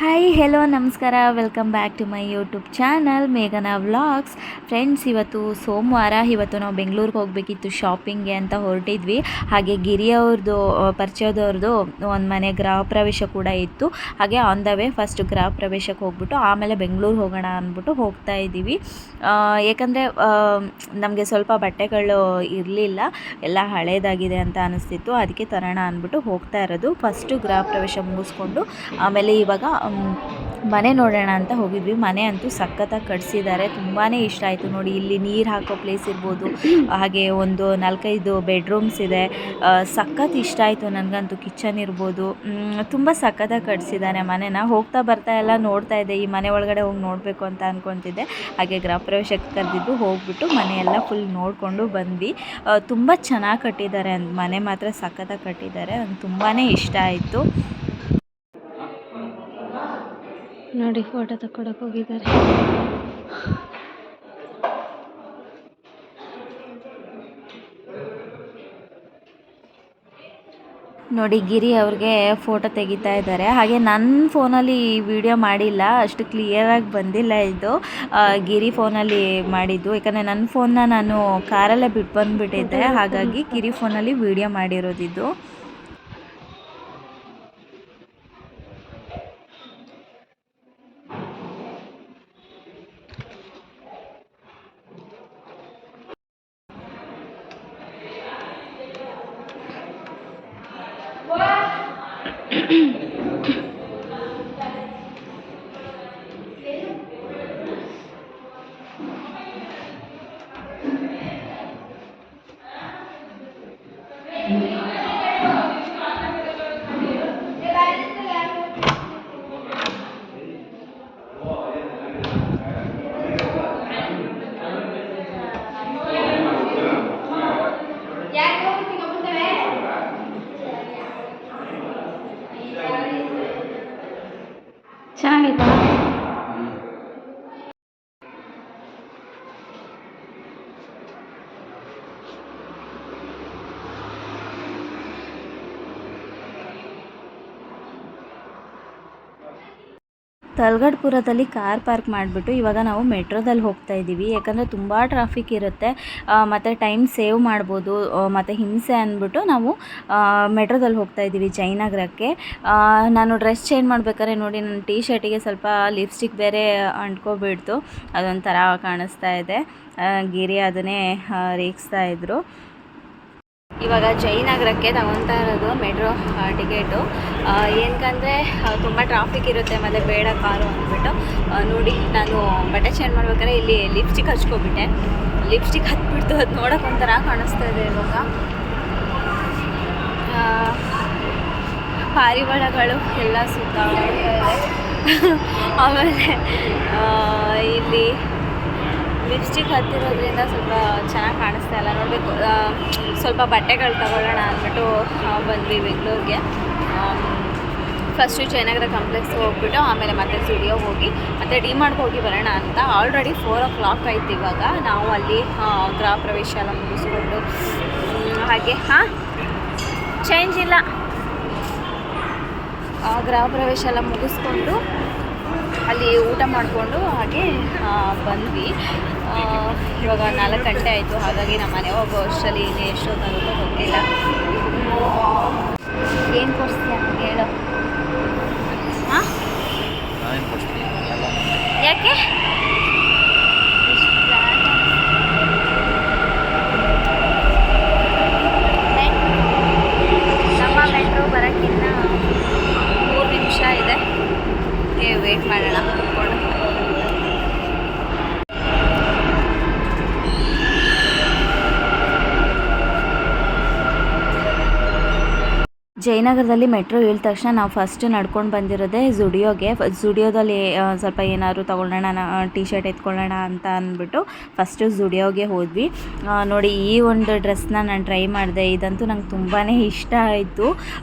Hi hello ನಮಸ್ಕಾರ, welcome back to my YouTube channel ಮೇಘನಾ vlogs. Friends, ಇವತ್ತು ಸೋಮವಾರ. ಇವತ್ತು ನಾವು ಬೆಂಗಳೂರಿಗೆ ಹೋಗಬೇಕಿತ್ತು ಶಾಪಿಂಗ್ಗೆ ಅಂತ ಹೊರಟಿದ್ವಿ. ಹಾಗೆ ಗಿರಿಯವ್ರದ್ದು ಪರಿಚಯದವ್ರದ್ದು ಒಂದು ಮನೆ ಗೃಹ ಪ್ರವೇಶ ಕೂಡ ಇತ್ತು. ಹಾಗೆ ಆನ್ ದ ವೇ ಫಸ್ಟ್ ಗೃಹ ಪ್ರವೇಶಕ್ಕೆ ಹೋಗ್ಬಿಟ್ಟು ಆಮೇಲೆ ಬೆಂಗಳೂರು ಹೋಗೋಣ ಅಂದ್ಬಿಟ್ಟು ಹೋಗ್ತಾ ಇದ್ದೀವಿ. ಏಕೆಂದರೆ ನಮಗೆ ಸ್ವಲ್ಪ ಬಟ್ಟೆಗಳು ಇರಲಿಲ್ಲ, ಎಲ್ಲ ಹಳೇದಾಗಿದೆ ಅಂತ ಅನಿಸ್ತಿತ್ತು. ಅದಕ್ಕೆ ತರೋಣ ಅಂದ್ಬಿಟ್ಟು ಹೋಗ್ತಾ ಇರೋದು. ಫಸ್ಟು ಗೃಹ ಪ್ರವೇಶ ಮುಗಿಸ್ಕೊಂಡು ಆಮೇಲೆ ಇವಾಗ ಮನೆ ನೋಡೋಣ ಅಂತ ಹೋಗಿದ್ವಿ. ಮನೆ ಅಂತೂ ಸಖತ್ತಾಗಿ ಕಟ್ಸಿದ್ದಾರೆ, ತುಂಬಾ ಇಷ್ಟ ಆಯಿತು. ನೋಡಿ, ಇಲ್ಲಿ ನೀರು ಹಾಕೋ ಪ್ಲೇಸ್ ಇರ್ಬೋದು, ಹಾಗೆ ಒಂದು 4-5 ಬೆಡ್ರೂಮ್ಸ್ ಇದೆ. ಸಖತ್ ಇಷ್ಟ ಆಯಿತು ನನಗಂತೂ. ಕಿಚನ್ ಇರ್ಬೋದು, ತುಂಬ ಸಖತ್ತಾಗಿ ಕಟ್ಸಿದ್ದಾರೆ ಮನೆನ. ಹೋಗ್ತಾ ಬರ್ತಾ ಎಲ್ಲ ನೋಡ್ತಾ ಇದ್ದೆ, ಈ ಮನೆ ಒಳಗಡೆ ಹೋಗಿ ನೋಡಬೇಕು ಅಂತ ಅಂದ್ಕೊತಿದ್ದೆ. ಹಾಗೆ ಗೃಹ ಪ್ರವೇಶಕ್ಕೆ ಕರೆದಿದ್ದು, ಹೋಗ್ಬಿಟ್ಟು ಮನೆಯೆಲ್ಲ ಫುಲ್ ನೋಡಿಕೊಂಡು ಬಂದ್ವಿ. ತುಂಬ ಚೆನ್ನಾಗಿ ಕಟ್ಟಿದ್ದಾರೆ, ಮನೆ ಮಾತ್ರ ಸಖತ್ತಾಗಿ ಕಟ್ಟಿದ್ದಾರೆ. ನಂಗೆ ತುಂಬಾ ಇಷ್ಟ ಆಯಿತು. ನೋಡಿ, ಫೋಟೋ ತಕ್ಕೊಳಕ್ಕೆ ಹೋಗಿದ್ದಾರೆ. ನೋಡಿ, ಗಿರಿ ಅವ್ರಿಗೆ ಫೋಟೋ ತೆಗಿತಾ ಇದ್ದಾರೆ. ಹಾಗೆ ನನ್ನ ಫೋನಲ್ಲಿ ವಿಡಿಯೋ ಮಾಡಿಲ್ಲ, ಅಷ್ಟು ಕ್ಲಿಯರಾಗಿ ಬಂದಿಲ್ಲ ಇದು. ಗಿರಿ ಫೋನಲ್ಲಿ ಮಾಡಿದ್ದು, ಯಾಕಂದರೆ ನನ್ನ ಫೋನ್ನ ನಾನು ಕಾರಲ್ಲೇ ಬಿಟ್ಟು ಬಂದುಬಿಟ್ಟಿದ್ದೆ. ಹಾಗಾಗಿ ಗಿರಿ ಫೋನಲ್ಲಿ ವಿಡಿಯೋ ಮಾಡಿರೋದಿದ್ದು. ಚೆನ್ನಾಗೈತಾ? ತಲಗಡ್ಪುರದಲ್ಲಿ ಕಾರ್ ಪಾರ್ಕ್ ಮಾಡಿಬಿಟ್ಟು ಇವಾಗ ನಾವು ಮೆಟ್ರೋದಲ್ಲಿ ಹೋಗ್ತಾ ಇದ್ದೀವಿ. ಯಾಕಂದರೆ ತುಂಬ ಟ್ರಾಫಿಕ್ ಇರುತ್ತೆ, ಮತ್ತು ಟೈಮ್ ಸೇವ್ ಮಾಡ್ಬೋದು, ಮತ್ತು ಹಿಂಸೆ ಅಂದ್ಬಿಟ್ಟು ನಾವು ಮೆಟ್ರೋದಲ್ಲಿ ಹೋಗ್ತಾ ಇದ್ದೀವಿ ಜಯನಗರಕ್ಕೆ. ನಾನು ಡ್ರೆಸ್ ಚೇಂಜ್ ಮಾಡ್ಬೇಕಾದ್ರೆ ನೋಡಿ, ನನ್ನ ಟೀ ಶರ್ಟಿಗೆ ಸ್ವಲ್ಪ ಲಿಪ್ಸ್ಟಿಕ್ ಬೇರೆ ಅಂಟ್ಕೊಬಿಡ್ತು, ಅದೊಂಥರ ಕಾಣಿಸ್ತಾ ಇದೆ. ಗಿರಿ ಅದನ್ನೇ ರೇಗಿಸ್ತಾ ಇದ್ದರು. ಇವಾಗ ಜಯನಗರಕ್ಕೆ ತಗೊತಾ ಇರೋದು ಮೆಟ್ರೋ ಟಿಕೆಟು. ಏನಕ್ಕಂದರೆ ತುಂಬ ಟ್ರಾಫಿಕ್ ಇರುತ್ತೆ, ಮತ್ತು ಬೇಡ ಕಾರು ಅಂದ್ಬಿಟ್ಟು. ನೋಡಿ, ನಾನು ಬಟ್ಟೆ ಚೇಂಜ್ ಮಾಡ್ಬೇಕಾದ್ರೆ ಇಲ್ಲಿ ಲಿಪ್ಸ್ಟಿಕ್ ಹಚ್ಕೊಬಿಟ್ಟೆ. ಲಿಪ್ಸ್ಟಿಕ್ ಹತ್ಬಿಡ್ತು, ಅದು ನೋಡೋಕೆ ಒಂಥರ ಕಾಣಿಸ್ತಾ ಇದೆ. ಇವಾಗ ಪಾರಿವಾಳಗಳು ಎಲ್ಲ ಸುತ್ತಾಡ್ತಾ ಇದೆ. ಆಮೇಲೆ ಇಲ್ಲಿ ಲಿಪ್ಸ್ಟಿಕ್ ಹತ್ತಿರೋದ್ರಿಂದ ಸ್ವಲ್ಪ ಚೆನ್ನಾಗಿ ಕಾಣಿಸ್ತಾ ಇಲ್ಲ. ನೋಡಬೇಕು, ಸ್ವಲ್ಪ ಬಟ್ಟೆಗಳು ತಗೊಳ್ಳೋಣ ಅಂದ್ಬಿಟ್ಟು ಬಂದ್ವಿ ಬೆಂಗಳೂರಿಗೆ. ಫಸ್ಟು ಜಯನಗರ ಕಾಂಪ್ಲೆಕ್ಸ್ ಹೋಗ್ಬಿಟ್ಟು ಆಮೇಲೆ ಮತ್ತೆ ಸ್ಟುಡಿಯೋ ಹೋಗಿ ಮತ್ತು ಡಿಮಾರ್ಟ್ಗೆ ಹೋಗಿ ಬರೋಣ ಅಂತ. ಆಲ್ರೆಡಿ 4 o'clock ಆಯ್ತು. ಇವಾಗ ನಾವು ಅಲ್ಲಿ ಗೃಹ ಪ್ರವೇಶ ಎಲ್ಲ ಮುಗಿಸ್ಕೊಂಡು, ಹಾಗೆ ಚೇಂಜ್ ಇಲ್ಲ, ಗೃಹ ಪ್ರವೇಶ ಎಲ್ಲ ಮುಗಿಸ್ಕೊಂಡು ಅಲ್ಲಿ ಊಟ ಮಾಡಿಕೊಂಡು ಹಾಗೆ ಬಂದ್ವಿ. ಇವಾಗ 4 ಗಂಟೆ ಆಯಿತು. ಹಾಗಾಗಿ ನಮ್ಮ ಮನೆ ಹೋಗೋ ಅಷ್ಟರಲ್ಲಿ ಇನ್ನೂ ಎಷ್ಟೊತ್ತಾಗುತ್ತೋ ಗೊತ್ತಿಲ್ಲ. ಏನು ಕೊಡಿಸ್ತೀಯ ನನಗೆ ಹೇಳು? ಯಾಕೆ ನಮ್ಮ ಮೆಟ್ರೋ ಬರೋಕ್ಕಿಂತ 3 ನಿಮಿಷ ಇದೆ. ವೇಟ್ ಮಾಡೋಣ. ಜಯನಗರದಲ್ಲಿ ಮೆಟ್ರೋ ಇಳಿದ ತಕ್ಷಣ ನಾವು ಫಸ್ಟ್ ನಡ್ಕೊಂಡು ಬಂದಿರೋದೇ ಝುಡಿಯೋದಲ್ಲಿ ಸ್ವಲ್ಪ ಏನಾದ್ರು ತೊಗೊಳ್ಳೋಣ, ಟೀ ಶರ್ಟ್ ಎತ್ಕೊಳ್ಳೋಣ ಅಂತ ಅಂದ್ಬಿಟ್ಟು ಫಸ್ಟು ಝುಡಿಯೋಗೆ ಹೋದ್ವಿ. ನೋಡಿ, ಈ ಒಂದು ಡ್ರೆಸ್ನ ನಾನು ಟ್ರೈ ಮಾಡಿದೆ. ಇದಂತೂ ನಂಗೆ ತುಂಬಾ ಇಷ್ಟ ಆಯಿತು.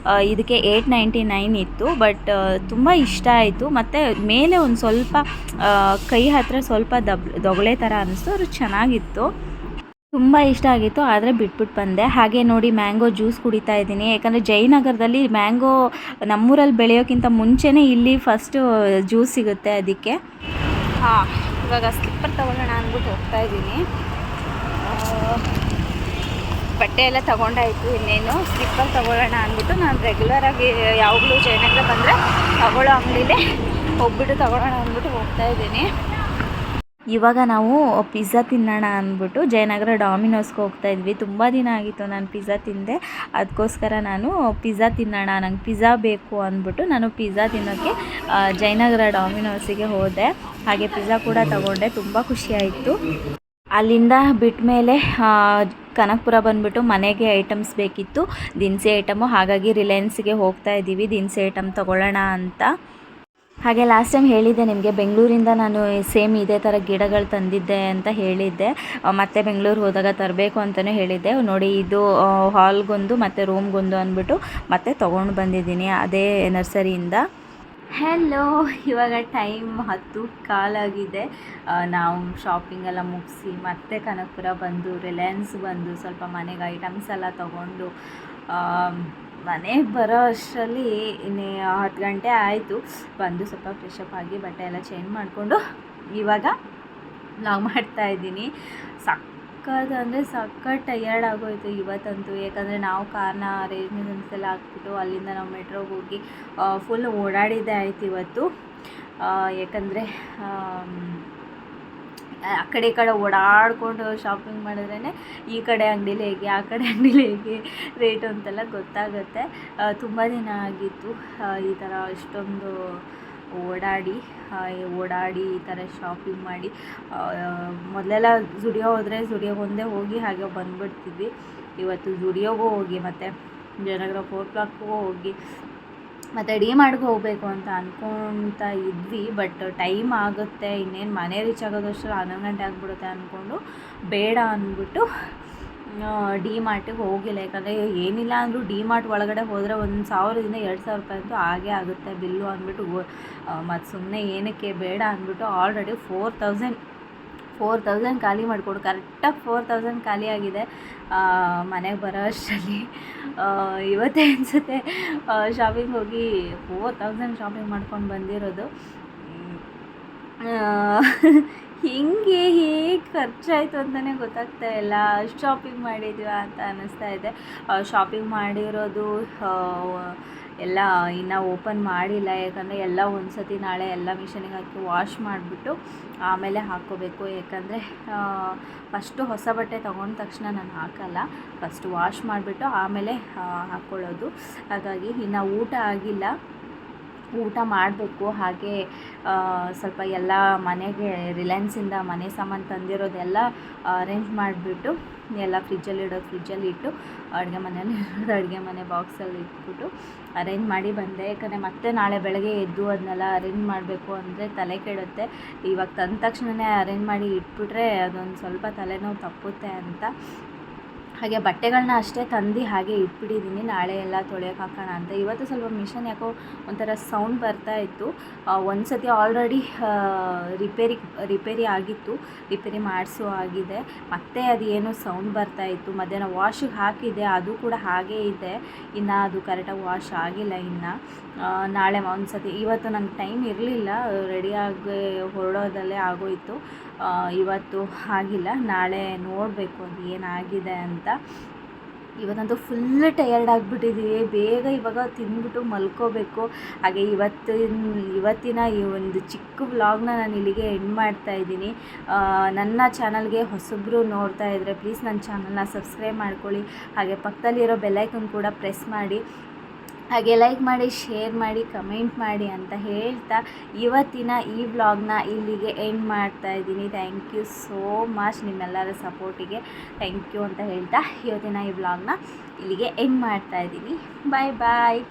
ಇದಕ್ಕೆ 899 ಇತ್ತು, ಬಟ್ ತುಂಬ ಇಷ್ಟ ಆಯಿತು. ಮತ್ತು ಮೇಲೆ ಒಂದು ಸ್ವಲ್ಪ ಕೈ ಹತ್ತಿರ ಸ್ವಲ್ಪ ದೊಗಳೆ ಥರ ಅನ್ನಿಸ್ತು, ಅದು ಚೆನ್ನಾಗಿತ್ತು. ತುಂಬ ಇಷ್ಟ ಆಗಿತ್ತು, ಆದರೆ ಬಿಟ್ಬಿಟ್ಟು ಬಂದೆ. ಹಾಗೆ ನೋಡಿ ಮ್ಯಾಂಗೋ ಜ್ಯೂಸ್ ಕುಡಿತಾ ಇದ್ದೀನಿ, ಯಾಕಂದರೆ ಜಯನಗರದಲ್ಲಿ ಮ್ಯಾಂಗೋ ನಮ್ಮೂರಲ್ಲಿ ಬೆಳೆಯೋಕ್ಕಿಂತ ಮುಂಚೆನೇ ಇಲ್ಲಿ ಫಸ್ಟು ಜ್ಯೂಸ್ ಸಿಗುತ್ತೆ ಅದಕ್ಕೆ. ಹಾಂ, ಇವಾಗ ಸ್ಲಿಪ್ಪರ್ ತೊಗೊಳ್ಳೋಣ ಅಂದ್ಬಿಟ್ಟು ಹೋಗ್ತಾ ಇದ್ದೀನಿ. ಬಟ್ಟೆ ಎಲ್ಲ ತೊಗೊಂಡಾಯಿತು, ಇನ್ನೇನು ಸ್ಲಿಪ್ಪರ್ ತೊಗೊಳ್ಳೋಣ ಅಂದ್ಬಿಟ್ಟು ನಾನು ರೆಗ್ಯುಲರಾಗಿ ಯಾವಾಗಲೂ ಜಯನಗರ ಬಂದರೆ ತಗೊಳ್ಳೋ ಅಂಗಡಿಲೇ ಹೋಗ್ಬಿಟ್ಟು ತೊಗೊಳ್ಳೋಣ ಅಂದ್ಬಿಟ್ಟು ಹೋಗ್ತಾ ಇದ್ದೀನಿ. ಇವಾಗ ನಾವು ಪಿಜ್ಜಾ ತಿನ್ನೋಣ ಅಂದ್ಬಿಟ್ಟು ಜಯನಗರ ಡಾಮಿನೋಸ್ಗೆ ಹೋಗ್ತಾ ಇದ್ವಿ. ತುಂಬ ದಿನ ಆಗಿತ್ತು ನಾನು ಪಿಜ್ಜಾ ತಿಂದೆ, ಅದಕ್ಕೋಸ್ಕರ ನಾನು ಪಿಜ್ಜಾ ತಿನ್ನೋಣ, ನಂಗೆ ಪಿಜ್ಜಾ ಬೇಕು ಅಂದ್ಬಿಟ್ಟು ನಾನು ಪಿಜ್ಜಾ ತಿನ್ನೋಕ್ಕೆ ಜಯನಗರ ಡಾಮಿನೋಸಿಗೆ ಹೋದೆ. ಹಾಗೆ ಪಿಜ್ಜಾ ಕೂಡ ತಗೊಂಡೆ, ತುಂಬ ಖುಷಿಯಾಯಿತು. ಅಲ್ಲಿಂದ ಬಿಟ್ಟ ಮೇಲೆ ಕನಕಪುರ ಬಂದುಬಿಟ್ಟು ಮನೆಗೆ ಐಟಮ್ಸ್ ಬೇಕಿತ್ತು, ದಿನಸಿ ಐಟಮು. ಹಾಗಾಗಿ ರಿಲಯನ್ಸ್ಗೆ ಹೋಗ್ತಾ ಇದ್ದೀವಿ ದಿನಸಿ ಐಟಮ್ ತೊಗೊಳ್ಳೋಣ ಅಂತ. ಹಾಗೆ ಲಾಸ್ಟ್ ಟೈಮ್ ಹೇಳಿದ್ದೆ ನಿಮಗೆ, ಬೆಂಗಳೂರಿಂದ ನಾನು ಸೇಮ್ ಇದೇ ಥರ ಗಿಡಗಳು ತಂದಿದ್ದೆ ಅಂತ ಹೇಳಿದ್ದೆ. ಮತ್ತೆ ಬೆಂಗಳೂರು ಹೋದಾಗ ತರಬೇಕು ಅಂತಲೇ ಹೇಳಿದ್ದೆ. ನೋಡಿ, ಇದು ಹಾಲ್ಗೊಂದು ಮತ್ತು ರೂಮ್ಗೊಂದು ಅಂದ್ಬಿಟ್ಟು ಮತ್ತೆ ತೊಗೊಂಡು ಬಂದಿದ್ದೀನಿ ಅದೇ ನರ್ಸರಿಯಿಂದ. ಹೆಲೋ, ಇವಾಗ ಟೈಮ್ 10:15 ನಾವು ಶಾಪಿಂಗೆಲ್ಲ ಮುಗಿಸಿ ಮತ್ತೆ ಕನಕಪುರ ಬಂದು ರಿಲಯನ್ಸ್ ಬಂದು ಸ್ವಲ್ಪ ಮನೆಗೆ ಐಟಮ್ಸ್ ಎಲ್ಲ ತೊಗೊಂಡು ಮನೆಗೆ ಬರೋ ಅಷ್ಟರಲ್ಲಿ ಇನ್ನೇ 10 ಗಂಟೆ ಆಯಿತು. ಬಂದು ಸ್ವಲ್ಪ ಫ್ರೆಶಪ್ ಆಗಿ ಬಟ್ಟೆ ಎಲ್ಲ ಚೇಂಜ್ ಮಾಡಿಕೊಂಡು ಇವಾಗ ವ್ಲಾಗ್ ಮಾಡ್ತಾಯಿದ್ದೀನಿ. ಅಂದರೆ ಸಖತ್ ಟಯರ್ಡ್ ಆಗೋಯ್ತು ಇವತ್ತಂತೂ. ಯಾಕಂದರೆ ನಾವು ಕಾರ್ನ ಅರೇಂಜ್ಮೆಂಟ್ಸ್ ಎಲ್ಲ ಹಾಕ್ಬಿಟ್ಟು ಅಲ್ಲಿಂದ ನಾವು ಮೆಟ್ರೋಗೆ ಹೋಗಿ ಫುಲ್ ಓಡಾಡಿದ್ದೇ ಆಯ್ತು ಇವತ್ತು. ಯಾಕಂದರೆ ಆ ಕಡೆ ಈ ಕಡೆ ಓಡಾಡಿಕೊಂಡು ಶಾಪಿಂಗ್ ಮಾಡಿದ್ರೇ ಈ ಕಡೆ ಅಂಗಡಿಲಿ ಹೇಗೆ, ಆ ಕಡೆ ಅಂಗಡಿಲಿ ಹೇಗೆ ರೇಟು ಅಂತೆಲ್ಲ ಗೊತ್ತಾಗುತ್ತೆ. ತುಂಬ ದಿನ ಆಗಿತ್ತು ಈ ಥರ ಇಷ್ಟೊಂದು ಓಡಾಡಿ ಈ ಥರ ಶಾಪಿಂಗ್ ಮಾಡಿ. ಮೊದಲೆಲ್ಲ ಜುಡಿಯೋ ಹೋದರೆ ಜುಡಿಯೋಗೆ ಒಂದೇ ಹೋಗಿ ಹಾಗೆ ಬಂದುಬಿಡ್ತಿದ್ವಿ. ಇವತ್ತು ಜುಡಿಯೋಗೂ ಹೋಗಿ ಮತ್ತು ಜಯನಗರ 4 o'clockಗೂ ಹೋಗಿ ಮತ್ತು ಡಿಮಾರ್ಟ್ಗೆ ಹೋಗಬೇಕು ಅಂತ ಅಂದ್ಕೊಳ್ತಾ ಇದ್ವಿ. ಬಟ್ ಟೈಮ್ ಆಗುತ್ತೆ, ಇನ್ನೇನು ಮನೆ ರೀಚ್ ಆಗೋದಷ್ಟು 11 ಗಂಟೆ ಆಗಿಬಿಡುತ್ತೆ ಅಂದ್ಕೊಂಡು ಬೇಡ ಅಂದ್ಬಿಟ್ಟು ಡಿಮಾರ್ಟಿಗೆ ಹೋಗಿಲ್ಲ. ಯಾಕಂದರೆ ಏನಿಲ್ಲ ಅಂದರೂ ಡಿಮಾರ್ಟ್ ಒಳಗಡೆ ಹೋದರೆ 1,000ದಿಂದ 2,000 ರೂಪಾಯಿ ಅಂತೂ ಆಗೇ ಆಗುತ್ತೆ ಬಿಲ್ಲು ಅಂದ್ಬಿಟ್ಟು ಮತ್ತು ಸುಮ್ಮನೆ ಏನಕ್ಕೆ ಬೇಡ ಅಂದ್ಬಿಟ್ಟು ಆಲ್ರೆಡಿ 4,000 ಖಾಲಿ ಮಾಡಿಕೊಡು. ಕರೆಕ್ಟಾಗಿ 4,000 ಖಾಲಿ ಆಗಿದೆ ಮನೆಗೆ ಬರೋ ಅಷ್ಟರಲ್ಲಿ. ಇವತ್ತೇ ಅನಿಸುತ್ತೆ ಶಾಪಿಂಗ್ ಹೋಗಿ 4,000 ಶಾಪಿಂಗ್ ಮಾಡ್ಕೊಂಡು ಬಂದಿರೋದು. ಹೇಗೆ ಖರ್ಚಾಯಿತು ಅಂತಲೇ ಗೊತ್ತಾಗ್ತಾ ಇಲ್ಲ. ಅಷ್ಟು ಶಾಪಿಂಗ್ ಮಾಡಿದ್ವಿ ಅಂತ ಅನ್ನಿಸ್ತಾ ಇದೆ. ಶಾಪಿಂಗ್ ಮಾಡಿರೋದು ಎಲ್ಲ ಇನ್ನೂ ಓಪನ್ ಮಾಡಿಲ್ಲ. ಯಾಕಂದರೆ ಎಲ್ಲ ಒಂದು ಸತಿ ನಾಳೆ ಎಲ್ಲ ಮಿಷನಿಗೆ ಹಾಕಿ ವಾಶ್ ಮಾಡಿಬಿಟ್ಟು ಆಮೇಲೆ ಹಾಕ್ಕೋಬೇಕು. ಯಾಕಂದರೆ ಫಸ್ಟು ಹೊಸ ಬಟ್ಟೆ ತೊಗೊಂಡ ತಕ್ಷಣ ನಾನು ಹಾಕಲ್ಲ, ಫಸ್ಟು ವಾಶ್ ಮಾಡಿಬಿಟ್ಟು ಆಮೇಲೆ ಹಾಕ್ಕೊಳ್ಳೋದು. ಹಾಗಾಗಿ ಇನ್ನು ಊಟ ಆಗಿಲ್ಲ, ಊಟ ಮಾಡಬೇಕು. ಹಾಗೆ ಸ್ವಲ್ಪ ಎಲ್ಲ ಮನೆಗೆ ರಿಲಯನ್ಸಿಂದ ಮನೆ ಸಾಮಾನು ತಂದಿರೋದೆಲ್ಲ ಅರೇಂಜ್ ಮಾಡಿಬಿಟ್ಟು ಎಲ್ಲ ಫ್ರಿಜ್ಜಲ್ಲಿ ಇಟ್ಟು ಅಡುಗೆ ಮನೆ ಬಾಕ್ಸಲ್ಲಿ ಇಟ್ಬಿಟ್ಟು ಅರೇಂಜ್ ಮಾಡಿ ಬಂದೆ. ಯಾಕಂದರೆ ಮತ್ತೆ ನಾಳೆ ಬೆಳಗ್ಗೆ ಎದ್ದು ಅದನ್ನೆಲ್ಲ ಅರೇಂಜ್ ಮಾಡಬೇಕು ಅಂದರೆ ತಲೆ ಕೆಡುತ್ತೆ. ಇವಾಗ ತಂದ ತಕ್ಷಣವೇ ಅರೇಂಜ್ ಮಾಡಿ ಇಟ್ಬಿಟ್ರೆ ಅದೊಂದು ಸ್ವಲ್ಪ ತಲೆನೋವು ತಪ್ಪುತ್ತೆ ಅಂತ. ಹಾಗೆ ಬಟ್ಟೆಗಳನ್ನ ಅಷ್ಟೇ ತಂದು ಹಾಗೆ ಇಟ್ಬಿಟ್ಟಿದ್ದೀನಿ, ನಾಳೆ ಎಲ್ಲ ತೊಳೆಯೋಕೆ ಹಾಕೋಣ ಅಂತ. ಇವತ್ತು ಸ್ವಲ್ಪ ಮಿಷನ್ ಯಾಕೋ ಒಂಥರ ಸೌಂಡ್ ಬರ್ತಾಯಿತ್ತು. ಒಂದು ಸತಿ ಆಲ್ರೆಡಿ ರಿಪೇರಿ ಆಗಿತ್ತು, ರಿಪೇರಿ ಮಾಡಿಸೋ ಆಗಿದೆ. ಮತ್ತೆ ಅದು ಏನೋ ಸೌಂಡ್ ಬರ್ತಾಯಿತ್ತು. ಮಧ್ಯಾಹ್ನ ವಾಶಿಗೆ ಹಾಕಿದೆ, ಅದು ಕೂಡ ಹಾಗೇ ಇದೆ, ಇನ್ನು ಅದು ಕರೆಕ್ಟಾಗಿ ವಾಶ್ ಆಗಿಲ್ಲ. ಇನ್ನು ನಾಳೆ ಒಂದು ಸತಿ, ಇವತ್ತು ನನಗೆ ಟೈಮ್ ಇರಲಿಲ್ಲ, ರೆಡಿಯಾಗಿ ಹೊರಡೋದಲ್ಲೇ ಆಗೋಯಿತು. ಇವತ್ತು ಆಗಿಲ್ಲ, ನಾಳೆ ನೋಡಬೇಕು ಅದು ಏನಾಗಿದೆ ಅಂತ. ಇವತ್ತಂತೂ ಫುಲ್ ಟಯರ್ಡ್ ಆಗಿಬಿಟ್ಟಿದ್ದೀವಿ. ಬೇಗ ಇವಾಗ ತಿಂದ್ಬಿಟ್ಟು ಮಲ್ಕೋಬೇಕು. ಹಾಗೆ ಇವತ್ತಿನ ಈ ಒಂದು ಚಿಕ್ಕ ವ್ಲಾಗ್ನ ನಾನು ಇಲ್ಲಿಗೆ ಎಂಡ್ ಮಾಡ್ತಾಯಿದ್ದೀನಿ. ನನ್ನ ಚಾನಲ್ಗೆ ಹೊಸಬ್ರು ನೋಡ್ತಾ ಇದ್ದರೆ ಪ್ಲೀಸ್ ನನ್ನ ಚಾನಲ್ನ ಸಬ್ಸ್ಕ್ರೈಬ್ ಮಾಡ್ಕೊಳ್ಳಿ. ಹಾಗೆ ಪಕ್ಕದಲ್ಲಿರೋ ಬೆಲ್ಲೈಕನ್ ಕೂಡ ಪ್ರೆಸ್ ಮಾಡಿ, ಹಾಗೆ ಲೈಕ್ ಮಾಡಿ, ಶೇರ್ ಮಾಡಿ, ಕಮೆಂಟ್ ಮಾಡಿ ಅಂತ ಹೇಳ್ತಾ ಇವತ್ತಿನ ಈ ವ್ಲಾಗ್ನ ಇಲ್ಲಿಗೆ ಎಂಡ್ ಮಾಡ್ತಾಯಿದ್ದೀನಿ. ಥ್ಯಾಂಕ್ ಯು ಸೋ ಮಚ್ ನಿಮ್ಮೆಲ್ಲರ ಸಪೋರ್ಟಿಗೆ ಥ್ಯಾಂಕ್ ಯು ಅಂತ ಹೇಳ್ತಾ ಇವತ್ತಿನ ಈ ವ್ಲಾಗ್ನ ಇಲ್ಲಿಗೆ ಎಂಡ್ ಮಾಡ್ತಾಯಿದ್ದೀನಿ. ಬಾಯ್ ಬಾಯ್.